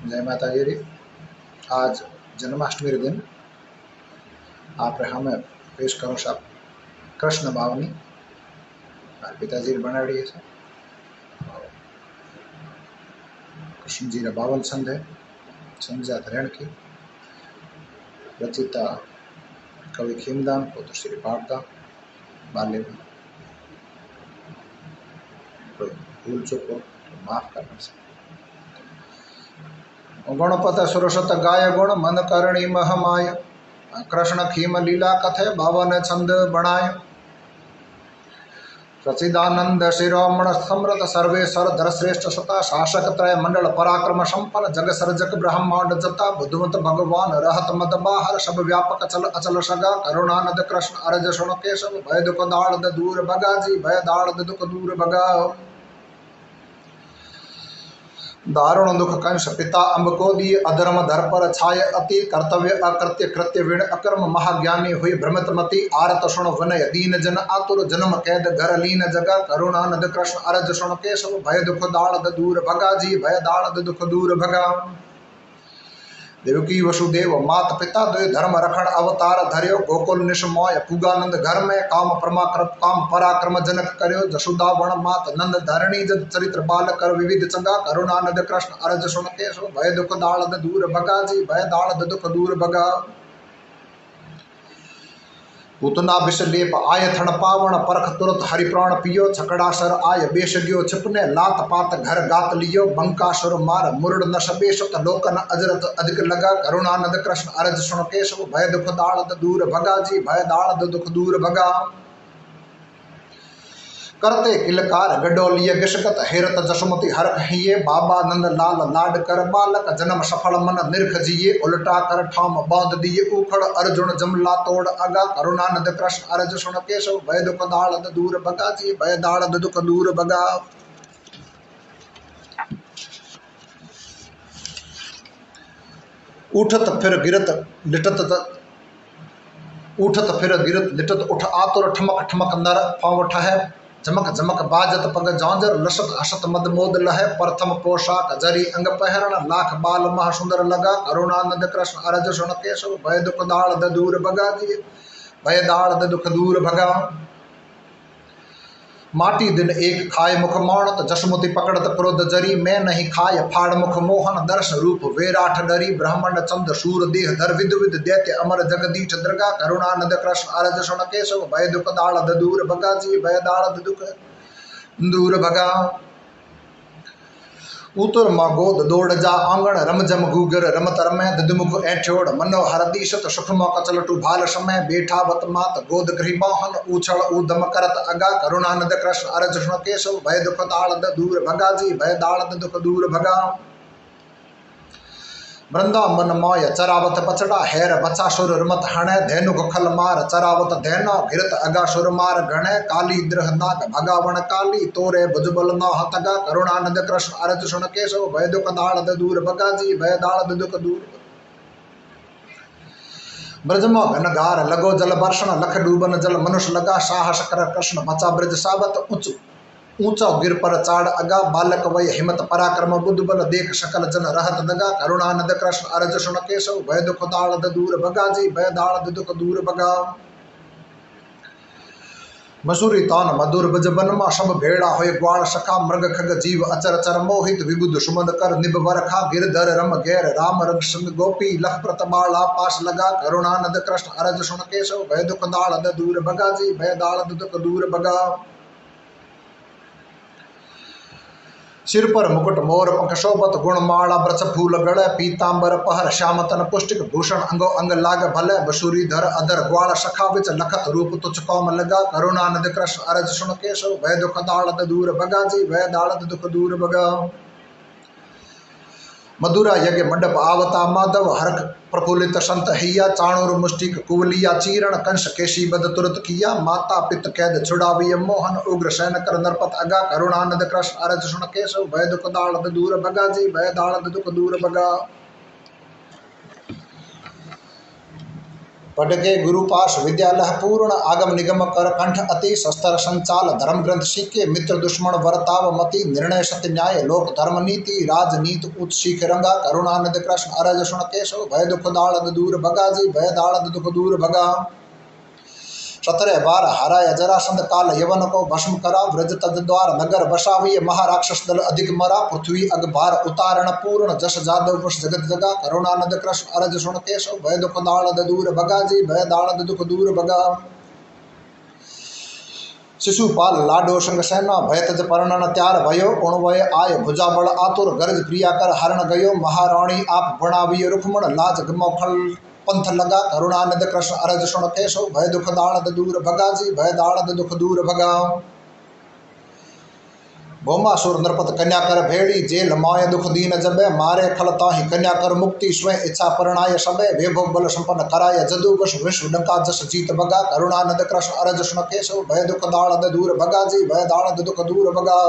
जय माता गिरी। आज जन्माष्टमी दिन आप हमें पेश करो सब कृष्ण बावनी मार पिताजी बनाड़ी है। कृष्ण जी ने बावन छंद है। संजात रण की रचिता कवि खीमदान पुत्र श्री पाठदान बाल्य में कोई भूल चूक हो तो माफ करना से। गणपत सुरसत गाय गुण मन करणी महमाय कृष्ण खीम लीला कथे बावन छंद बनाय सचिदानंद शिरोमण समृत सर्वेश्वर धर श्रेष्ठ सता शासक त्रय मंडल पराक्रम संपन्न जग सर्जक ब्रह्मांड जता बुद्धमत भगवान रहत मद बाहर सब व्यापक चल अचल सगा करुणानद कृष्ण अरज सुन केशव भय दुख दाड़ दूर भगा जी भय दाड़ दुख दूर भगा दारुण दुख कंस पिता अम्ब को दिए अधर्म धर पर छाय अति कर्तव्य अकृत्य कृत्य विण अकर्म महाज्ञानी हुई भ्रमित मति आरत सुन वनय दीन जन आतुर जन्म कैद घर लीन जगा करुणानद कृष्ण अरज सुन केशव भय दुख दाड़ दूर भगा जी भय दाड़ दुख दूर भगा देवकी वसुदेव मात पिता द्वय धर्म रखण अवतार धर्यो गोकुल निशमोय पुगानंद घर में काम काम पराक्रम जनक कर्यो जसुदा वण मात नंद धरणी जद चरित्र बाल कर विविध चंगा करुणानंद कृष्ण अरज सुन केशव भय दुख दाड़ दूर भगा जी भय दाड़ दुख दूर भगा पूतना विष लेप आय थण पावण परख तुरत हरिप्राण पियो छकड़ासर आय बेश गयो छिपने लात पात घर गात लियो बंकासुर मार मुरड न सबेशत लोकन अजरत अधिक लगा करुणानंद कृष्ण अरज सुन केशव भय दुख दाड़ दूर भगा जी भय दाड़ दुख दूर भगा करते किलकार गडोलिय गिशकत हेरत जसुमति हरख हिये बाबा नंद लाल लाड कर बालक जन्म सफल मन निर्ख जिये उल्टा कर ठाम बांध दिए उखड़ अर्जुन जमला तोड़ अगा करुणानंद कृष्ण अरज सुन केशव भय दुख दाड़ दूर भगा जी भय दाड़ दुख दूर भगा उठत फिर गिरत लिटत उठत फिर गिरत लिटत उठ आतुर ठमक ठमक नर पाँव ठह झमक झमक बाजत पग जांजर लसत हसत मद मोद लह प्रथम पोशाक जरी अंग पहरण लाख बाल मह सुंदर लगा करुणानंद कृष्ण अरज सुन केशव भय दुख दाड़ दूर भगा जी भय दाड़ दुख दूर भगा माटी दिन एक खाय मुख माणत जसमुति पकड़त क्रोध जरी मैं नहीं खाय फाड़ मुख मोहन दर्श रूप वेराठ डरी ब्राह्मण चंद सूर देह धर विद विद दैत्य अमर जगदीश दृगा करुणानंद कृष्ण अरज सुन केशव भय दुख दाड़ दूर भगा जी भय दाड़ दुख दूर भगा उतर माँ गोद दौड़ जा आंगण रम जम गुगर रमत रमै दुमुख ऐठोड़ मनो हरदीशत सुख माँ कचलटू भाल समय बैठा वत मात गोद गृह मोहन उछल उदम करत अगा करुणानंद कृष्ण अरज सुन केशव भय दुख दाड़ दूर भगा जी भय दाड़ दुख दूर भगा वृंदावन माय चरावत पचड़ा हैर बचासुर रमत हणे धैनु खल मार चरावत धैनो घिरत अगासुर मार गणे काली द्रह नाग भगावण काली तोरे भुजबल न हतगा करुणानंद कृष्ण अरज सुन केशव भय दुख दाड़ दूर भगा जी भय दाड़ दुख दूर ब्रजमो घनघार लगो जल वर्षण लख डूबन जल मनुष्य लगा साहस कर कृष्ण बचा ब्रज सावत उच्च ऊंचा गिर पर चाड़ अगा बालक वय हिमत पराक्रम बुद्ध बल देख सकल जन रहत दगा करुणानंद कृष्ण अरज सुन केशव भय दुख दाड़ दूर भगा जी भय दाड़ दुख दूर भगा मसूरी तान मधुर बज बनमा सब भेड़ा होय ग्वाल सखा मृग खग जीव अचर चर मोहित विबुध सुमन कर निब वरखा गिरधर रम गैर राम रंग संग गोपी लख प्रतमाला पास लगा करुणानंद कृष्ण अरज सुन केशव भय दुख दाड़ दूर भगा जी भय दाड़ दुख दूर भगा सिर पर मुकुट मोर पंख शोभत गुणमाला ब्रच फूल गढ़ पीतांबर पहर श्याम तन पुष्टिक भूषण अंगो अंग लाग भले बसूरी धर अधर ग्वाल सखा विच लखत रूप तुच्छ कौम लगा करुणानंद कृष्ण अरज सुन केशव भय दुख दाड़ दूर भगा जी भय दाड़ दुख दूर भगा मधुरा यज्ञ मंडप आवता माधव हरक प्रफुल्लित संत हिया चाणूर मुष्टिक कुवलिया चीरण कंस केशी बद तुरत किया माता पित कैद छुड़ावी मोहन उग्र सैन कर नरपत अगा करुणानंद कृष्ण अरज सुन केशव भय दुख दाड़ दूर भगा जी भय दाड़ दुख दूर भगा पटके गुरुपाश विद्यालय पूर्ण आगम निगम कर कंठ अति शस्त्र संचाल धर्म ग्रंथ सीखे मित्र दुश्मन वर्ताव मति निर्णय सत्य न्याय लोक धर्म नीति राजनीति उच्च सीख रंगा करुणानंद कृष्ण अरज सुन केशव भय दुख दाड़द दूर भगा जी भय दाड़द दुख दूर भगा 17 बार हराया जरासंध काल यवन को भस्म करा व्रज तज द्वार नगर बसावी महाराक्षस दल अधिक मरा पृथ्वी अग भार उतारण पूर्ण जस जादव वश जगत जगा करुणानंद कृष्ण अरज सुन केशव भय दुख दाड़द दूर भगा जी भय दाड़द दुख दूर भगा शिशुपाल लाडो संग सेना भय तज पर्णन त्यार भयो उणवय आय भुजा बल आतुर गरज प्रिया कर हरण गयो महाराणी आप बनावी रुखमण लाज गमौखल पंथ लगा करुणानंद कृष्ण अरज सुन केशव भय दुख दाड़द दूर भगा जी भय दाड़द दुख दूर भगा भौमासुर नरपत कन्या कर भेड़ी जेल माय दुख दीन जबे मारे खलता ही कन्या कर मुक्ति स्वयं इच्छा परणाय सबे वैभव बल संपन्न कराय जदु वश विश्व डंका जस जीत भगा करुणानंद कृष्ण अरज सुन केशव भय दुख दाड़द दूर भगा जी भय दाड़द दुख दूर भगा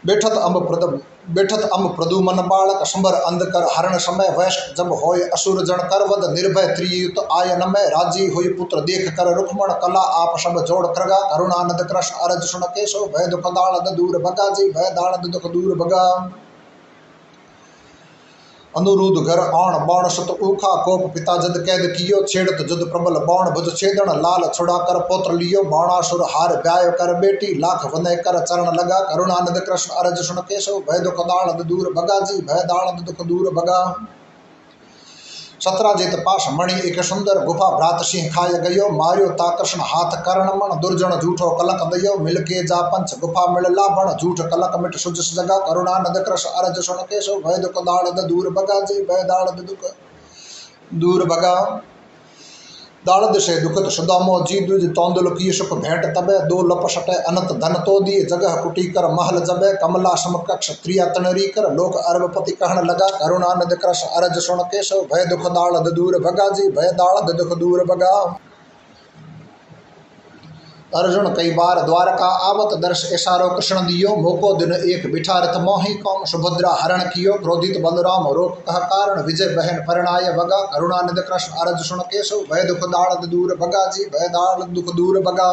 बैठत अम्ब प्रदुमन बालक संबर अंधकर हरण समय वैश्क जब होय असुर जन कर वध निर्भय त्रियुत आयन में राजी होय पुत्र देख कर रुक्मण कला आप सब जोड़ करगा करुणानंद कृष्ण अरज सुन केशव भय दुख दाड़द दूर भगा जी भय दाड़द दुख दूर भगा अनुरुद्ध घर आण बाण सत ऊखा कोप पिता जद कैद कियो छेड़त जद प्रबल बाण भुज छेदन लाल छुड़ा कर पोत्र लियो बाणासुर हार ब्याय कर बेटी लाख वनय कर चरण लगा करुणानंद कृष्ण अरज सुन केशव भय दुख दाड़द दूर भगा जी भय दाड़द दुख दूर भगा 17 जेत पास मणि एक सुंदर गुफा भ्रात सिंह खाय गयो मार्यो ताकृष्ण हाथ करण मण दुर्जन झूठो कलक दयो मिलके जा पंच गुफा मिल लाभण झूठ कलक मिट सुजस जगा करुणानंद कृष्ण अरज सुन केशव भय दुख दाड़द दूर भगा जी भय दाड़द दुख दूर भगा दाड़द से दुखत सुदामो जी दुज तौंदुल की सुख भेंट तबे दो लप सटे अनंत धन तो दिए जगह कुटी कर महल जबे कमला समकक्ष त्रिया तनरी कर लोक अरबपति कहन लगा करुणानंद कृष्ण अरज सुन केशव भय दुख दाड़द दूर भगा जी भय दाड़द दुख दूर भगा अर्जुन कई बार द्वारका आवत दर्श इशारो कृष्ण दियो मोको दिन एक बिठारथ मोहि कौम सुभद्रा हरण कियो क्रोधित बलराम रोक कह कारण विजय बहन परिणाय भगा करुणानंद कृष्ण अरज सुन केशव भय दुख दाड़द दूर भगा जी भय दाड़द दुख दूर भगा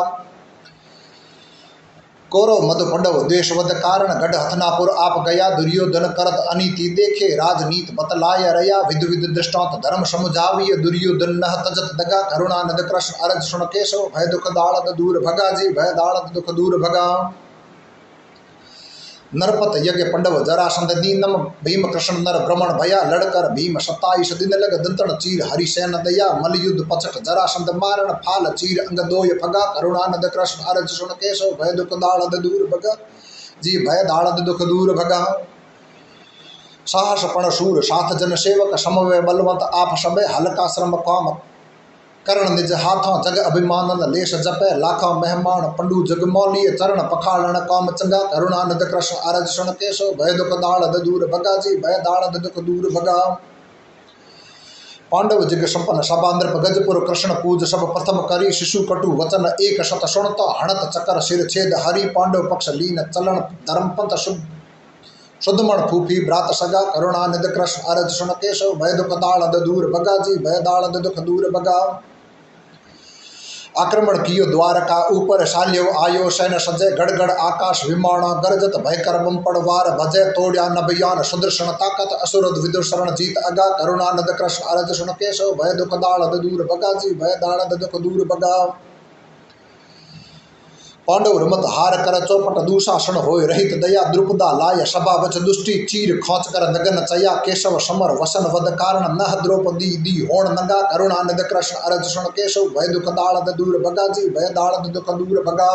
कौरव मधु पंडव द्वेष वध कारण गढ़ हथनापुर आप गया दुर्योधन करत अनीति देखे राजनीत बतलाय रया विध विध दृष्टांत धर्म समुझाविय दुर्योधन नह तजत दगा करुणानंद कृष्ण अरज सुन केशव भय दुख दाड़द दूर भगा जी भय दाड़द दुख दूर भगा नरपत यज्ञ पंडव जरासंध दीनम भीम कृष्ण नर भ्रमण भया लड़कर भीम 27 दिन लग दंतन चीर हरिसेन दया मल युद्ध पचट जरासंध मारण फाल चीर अंग दोय फगा करुणानंद कृष्ण अरज सुन केशव भय दुख दाड़द दूर भगा जी भय दाड़द दुख दूर भगा साहस पण शूर साथ जन सेवक समवय बलवंत आप सबे हल्का श्रम काम करण निज हाथों जग अभिमानन लेश जपे लाखों मेहमान पंडू जगमौलिय चरण पखाड़न काम चंगा करुणानंद कृष्ण अरज सुन केशव भय दुख दाड़द दूर भगा जी भय दाड़द दुख दूर भगा पांडव जिग संपन्न सभा नृप गजपुर कृष्ण पूज सब प्रथम करी शिशु कटु वचन एक शत सुनत हणत चकर सिर छेद हरि पांडव पक्ष लीन चलन धर्म पंथ शुद्धमण फूफी भ्रात सगा करुणानंद कृष्ण अरज सुन केशव भय दुख दाड़द दूर भगा जी भय दाड़द दुख दूर भगा आक्रमण कियो द्वारका ऊपर शाल्यो आयो सैन सजय गड़गड़ आकाश विमान गरजत भयकर बंपड़ वार भजय तोड़या नभयान सुदर्शन ताकत असुरद विदुर शरण जीत अगा करुणानंद कृष्ण अरज सुन केशव भय दुख दाड़द दूर भगा जी भय दाड़द दुख दूर भगा पांडव रमत हार कर चौपट दूषासन होय रहित दया द्रुपदा लाय सभा वच दुष्टि चीर खोच कर नगन चया केशव समर वसन वद कारण नह द्रौपदी दी होण नगा करुणानंद कृष्ण अरज सुन केशव भय दुख दाड़द दूर भगा जी भय दाड़द दुख दूर भगा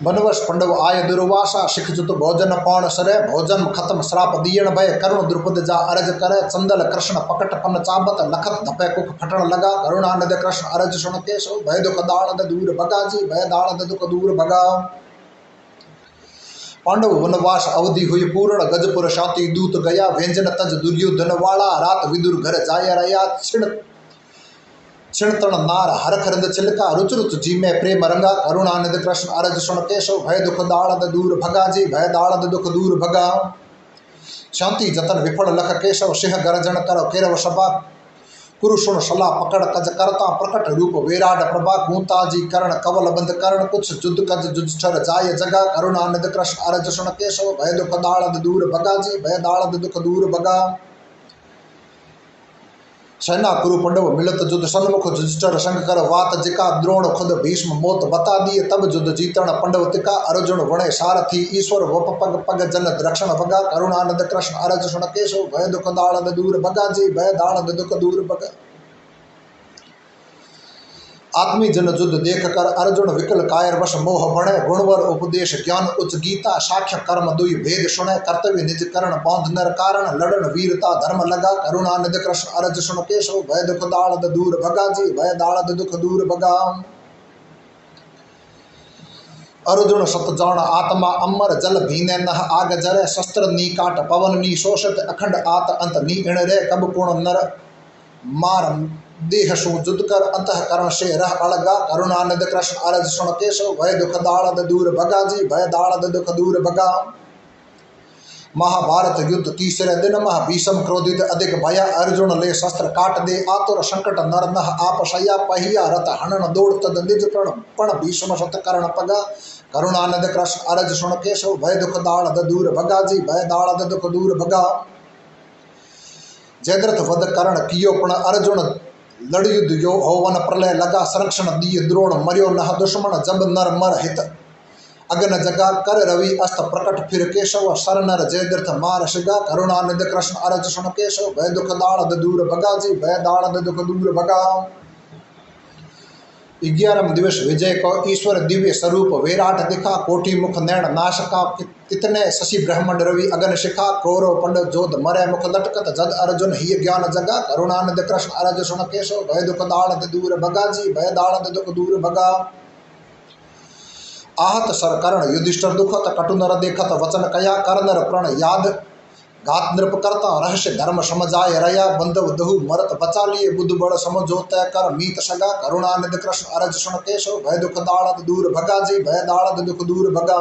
बनवश पंडव आय दुर्वासा सिख जुत भोजन पाण सरे भोजन खत्म श्राप दियण भय करुण द्रुपद जा अरज करे चंदल कृष्ण पकट पन चाबत लखत धपे कुख फटण लगा करुणानंद कृष्ण अरज सुन केशव भय दुख दाड़द दूर भगा जी भय दाड़द दुख दूर भगा पांडव वनवास अवधि हुई पूर्ण गजपुर शांति दूत गया व्यंजन तज दुर्योधन वाला रात विदुर घर जाय रया छिणतण नार हरख रंद चिलका रुच रुच जी में प्रेम रंगा करुणानंद कृष्ण अरज सुन केशव भय दुख दाड़द दूर भगा जी भय दाड़द दुख दूर भगा शांति जतन विफल लख केशव सिंह गर्जन कर केरव सभा कुरुषुण सला पकड़ कज करता प्रकट रूप वेराड प्रभा गूंता जी करण कवल बंद करण कुछ जुद कज जुझर जाय जगा करुणा निध कृष्ण अरज सुन केशव भय दुख दाड़द दूर भगा जी भय दाड़द दुख दूर भगा सेना कुरु पंडव मिलत जुद सन्मुख जुझर संग कर वात जिका द्रोण खुद भीष्म मोत बता दिए तब जुद जीतण पंडव तिका अर्जुन वणे सारथी ईश्वर वप पग पग जन रक्षण भगा करुणा निध कृष्ण अरज सुन केशव भय दुख दाड़द दूर भगा जी भय दाड़द दुख दूर भगा आत्मी जन जुद देख कर अर्जुन विकल कायर वश मोह बणे गुणवर उपदेश ज्ञान उच्च गीता साक्ष्य कर्म दुई भेद सुने कर्तव्य निज करण बांध नर कारण लड़न वीरता धर्म लगा करुणा निध कृष्ण अरज सुन केशव भय दुख दाड़द दूर भगा जी भय दाड़द दुख दूर भगा अर्जुन सत जान आत्मा अमर जल भीने नह आग जरे शस्त्र नी काट पवन नी शोषित अखंड आत अंत नी इण रे कब पूर्ण नर मार देह सु जुद कर अंतःकरण से रह अलगा करुणा निध कृष्ण अरज सुन केशव भय दुख दाड़द दूर भगा जी भय दाड़द दुख दूर भगा महाभारत युद्ध तीसरे दिन मह भीषम क्रोधित अधिक भया अर्जुन ले शस्त्र काट दे आतुर संकट नर नह आप शया पहिया रथ हनन दौड़ तद निज पण भीषम सत करण पगा करुणा निध कृष्ण अरज सुन केशव भय दुख दाड़द दूर भगा जी भय दाड़द दुख दूर भगा जयद्रथ वध करण कियो पण अर्जुन लड़ युद्ध यो होवन प्रलय लगा संरक्षण दिए द्रोण मरियो नह दुश्मन जब नर मर हित अगन जगा कर रवि अस्त प्रकट फिर केशव सर नर जयद्रथ मार शिगा करुणा निध कृष्ण अरज सुन केशव भय दुख दाड़द दूर भगा जी भय दाड़द दुख दूर भगा 11 दिवस विजय को ईश्वर दिव्य स्वरूप विराट दिखा कोटि मुख नैण नाशका इतने शशि ब्रह्मंड रवि अगन शिखा कौरव पंड जोध मरे मुख लटकत जद अर्जुन ही ज्ञान जगा करुणा निध कृष्ण अरज सुन केशव भय दुख दाड़द दूर भगा जी भय दाड़द दुख दूर भगा आहत सर कर्ण युधिष्ठिर दुखत कटु नर देखत वचन कया कर नर प्रण याद घात नृप करता रहस्य धर्म समझाय रया बंधव दहु मरत बचा लिए बुद्ध बड़ समझो तय कर मीत सगा करुणा निध कृष्ण अरज सुन केशव भय दुख दाड़द दूर भगा जी भय दाड़द दुख दूर भगा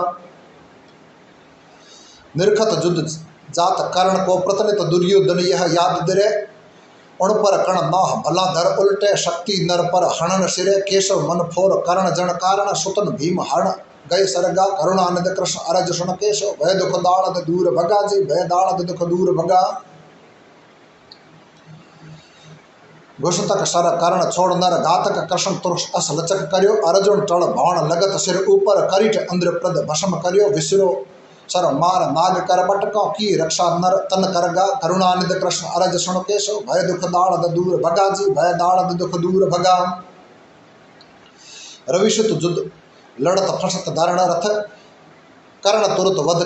निर्खत जुद जात कर्ण को प्रतनित दुर्योधन यह याद दिरे उन पर कण नाह भला धर उल्टे शक्ति नर पर हणन सिरे केशव मन फोर कर्ण जन कारण सुतन भीम हरण गए सरगा करुणा निध कृष्ण अरज सुन केशव भय दुख दाड़द दूर भगा जी भय दाड़द दुख दूर भगा घुषतक सर कर्ण छोड़ नर घातक कृष्ण तुरस अस लचक करियो अर्जुन टल भाण लगत सिर ऊपर करिठ इंद्र प्रद भस्म करियो विसरो सर मार नाग कर बटका की रक्षा नर तन करगा करुणा निध कृष्ण अरज सुन केशव भय दुख दाड़द दूर भगा जी भय दाड़द दुख दूर भगा रविशुत जुद लड़त फसत धारण रथ कर्ण तुरत वध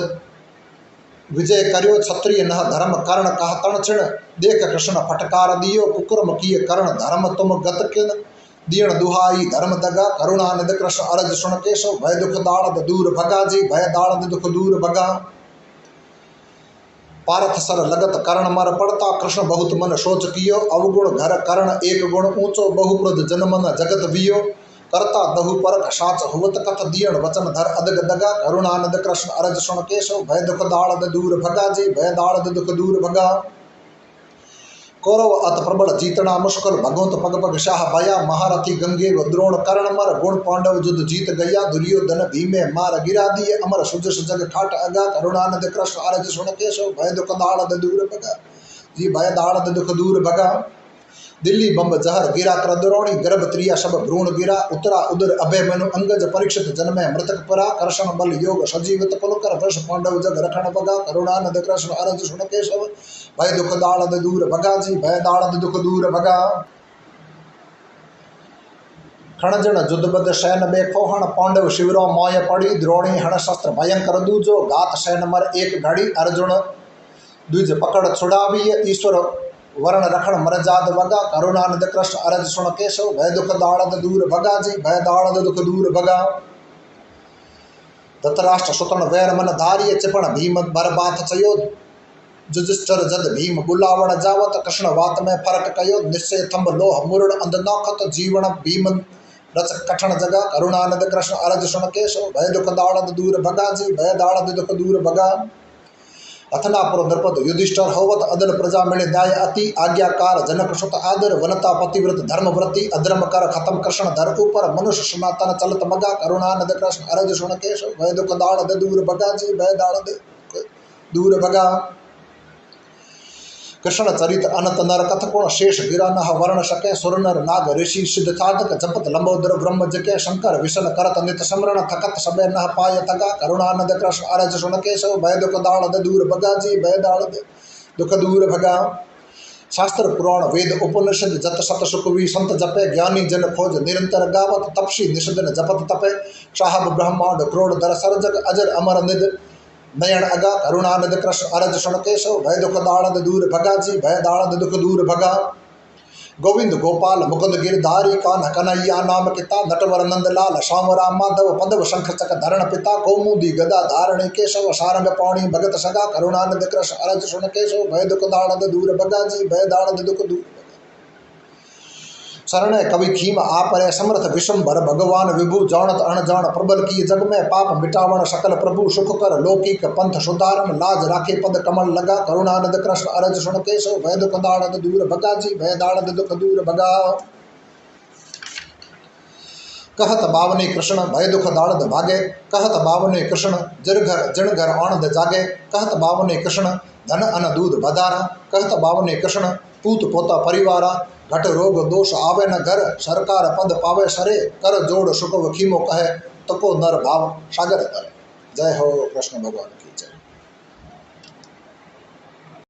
विजय करियो क्षत्रिय नह धर्म कर्ण कह तण छिण देख कृष्ण फटकार दियो कुकुरम किए कर्ण धर्म तुम गत किन दियण दुहाई धर्म दगा करुणा निध कृष्ण अरज सुन केशव भय दुख दाड़द दूर भगा जी भय दाड़द दुख दूर भगा पारथ सर लगत कर्ण मर पड़ता कृष्ण बहुत मन सोच कियो अवगुण घर कर्ण एक गुण ऊंचो बहुप्रद जनमन जगत वियो करता दहु पर साच हुवत कथ दियण वचन धर अदग दगा करुणा निध कृष्ण अरज सुन केशव भय दुख दाड़द दूर भगा जी भय दाड़द दुख दूर भगा कौरव अत प्रबल जीतना मुश्किल भगवंत पग पग शाह भया महारथी गंगे व द्रोण कर्ण मर गुण पांडव जुद जीत गया दुर्योधन भीमे मार गिरा दिए अमर सुजस जग ठाट अगा करुणा निध कृष्ण अरज सुन केशव भय दुख दाड़द दूर भगा जी भय दाड़द दुख दूर भगा दिल्ली बम्ब जहर गिरा कर द्रोणी गर्भ त्रिया सब भ्रूण गिरा उत्तरा उदर अभय मनु अंगज परीक्षित जन्मे मृतक परा कर्षण बल योग सजीवित पुलकर वश पांडव जग रखण बगा करुणा निध कृष्ण अरज सुन केशव भय दुख दाड़द दूर भगा जी भय दाड़द दुख दूर भगा खणजन जुद्ध सैन में खोहण पांडव शिवरो मोय पड़ी द्रोणी हण शस्त्र भयंकर दूजो घात सैन मर एक घड़ी अर्जुन द्विज पकड़ छुड़ावी ईश्वर वर्ण रखण मरजाद वगा करुणा निध कृष्ण अरज सुन केशव भय दुख दाड़द दूर भगा जी भय दाड़द दुख दूर भगा धतराष्ट्र सुतन वैर मन धारिय चिपण भीम भर बात चयो जुजिष्ठिर जद भीम बुलावण जावत कृष्ण वात में फरक कयो निश्चय थंब लोह मुरण अंध नौखत जीवन भीम रच कठण जगा करुणा निध कृष्ण अरज सुन केशव भय दुख दाड़द दूर भगा जी भय दाड़द दुख दूर भगा हथनापुर नृपद युधिष्ठर होवत अदल प्रजा मिले दाय अति आज्ञाकार जनक सुत आदर वनता पतिव्रत धर्मव्रति अधर्म कर खत्म कृष्ण धर ऊपर मनुष्य सनातन चलत मगा करुणा नद कृष्ण अरज सुन केश भय दुख दाड़ दे दूर भगा जी भय दाड़ दे दूर भगा। कृष्ण चरित अनंत नर कथ कोण शेष गिरा नह वर्ण सके सुर नर नाग ऋषि सिद्ध साधक जपत लंबोदर ब्रह्म जके शंकर विशन करत नित समरण थकत सबे नह पाय तगा करुणानंद कृष्ण अरज सुन केशव भय दुख दाड़ दे दूर भगा जी भय दाड़ दे दुख दूर भगा। शास्त्र पुराण वेद उपनिषद जत सत सुखवी संत जपे ज्ञानी जन खोज निरंतर गावत तपसी निषदन जपत तपे साहब ब्रह्मांड क्रोड़ दर सरजग अजर अमर निद नयन अगा करुणानंद कृष्ण अरज सुन केशव भय दुख दाड़ दूर भगा जी भय दाड़ दुख दूर भगा। गोविंद गोपाल मुकुंद गिरधारी कान्ह कन्हैया नाम किता नटवर नंद लाल श्याम राम माधव पदव शंख चक धरण पिता कौमुदी गदा धारणी केशव सारंग पाणी भगत सगा करुणानंद कृष्ण अरज सुन केशव भय दुख दाड़ दूर भगा जी भय दाड़ दुख दूर। शरण कवि खीम आपरे समर्थ विशंभर भगवान विभु जानत अणजान प्रबल की जग में पाप मिटावण सकल प्रभु सुख कर लौकिक पंथ सुधारण लाज राखे पद कमल लगा करुणानंद कृष्ण अरज सुन केशव भय दुख दाड़ दूर भगा जी भय दाड़ दुख दूर भगा। कहत बावनी कृष्ण भय दुख दाड़ भागे कहत बावनी कृष्ण जिण घर आनंद जागे कहत बावनी कृष्ण धन अन दूध बधारा कहत बावनी कृष्ण पूत पोता परिवारा घट रोग दोष आवे न घर सरकार पद पावे सरे कर जोड़ सुख खीमो कहे तको नर भाव सागर करे। जय हो कृष्ण भगवान की जय।